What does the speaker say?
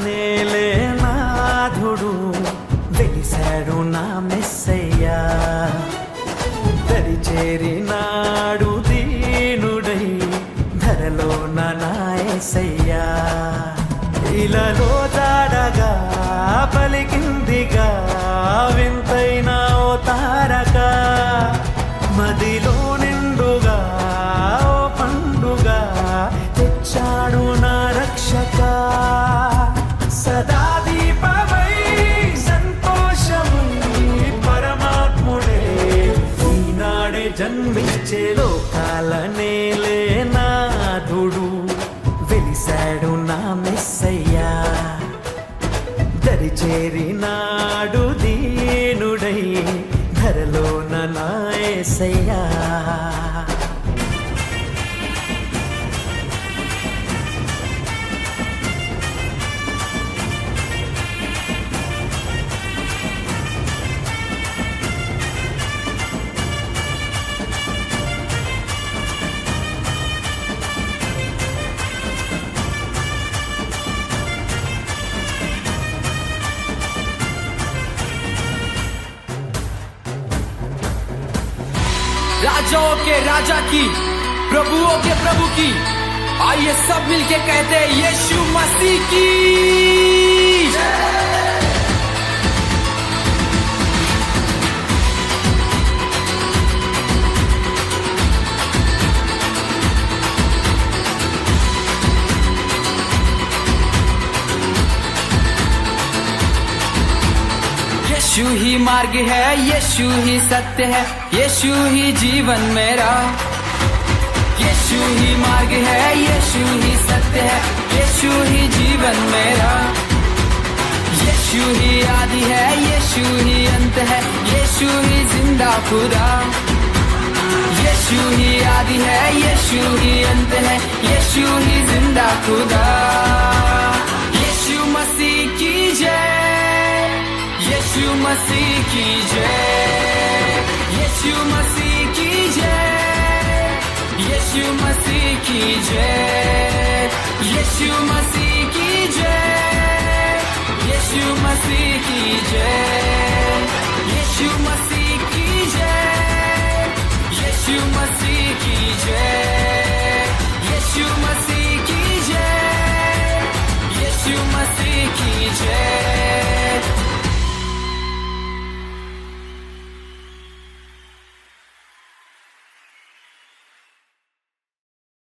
నేలే నాథుడు వెలిశాడు నా మెస్సయ్యా. దరిచేరినాడు దీనుడై ధరలో నా యేసయ్యా. ఇలలో జాడగా పలికిందిగా వింతైన ఓ తారక. గెలిచే లోకాలనేలే నాథుడు వెలిశాడు నా మెస్సయ్యా దరిచేరినాడు దీనుడై ధరలోన నా యేసయ్యా राजाओं के राजा की, प्रभुओं के प्रभु की, आइए सब मिलके कहते हैं यीशु मसीह की। यीशु ही मार्ग है, यीशु ही सत्य है, यीशु ही जीवन मेरा। यीशु ही मार्ग है, यीशु ही सत्य है, यीशु ही जीवन मेरा। यीशु ही आदि है, यीशु ही अंत है, यीशु ही जिंदा खुदा। यीशु ही आदि है, यीशु ही अंत है, यीशु ही जिंदा खुदा। यीशु मसीह की जय, यीशु मसीह की जय, यीशु मसीह की जय, यीशु मसीह की जय, यीशु मसीह की जय, यीशु मसीह की जय, यीशु मसीह की जय, यीशु मसीह की जय।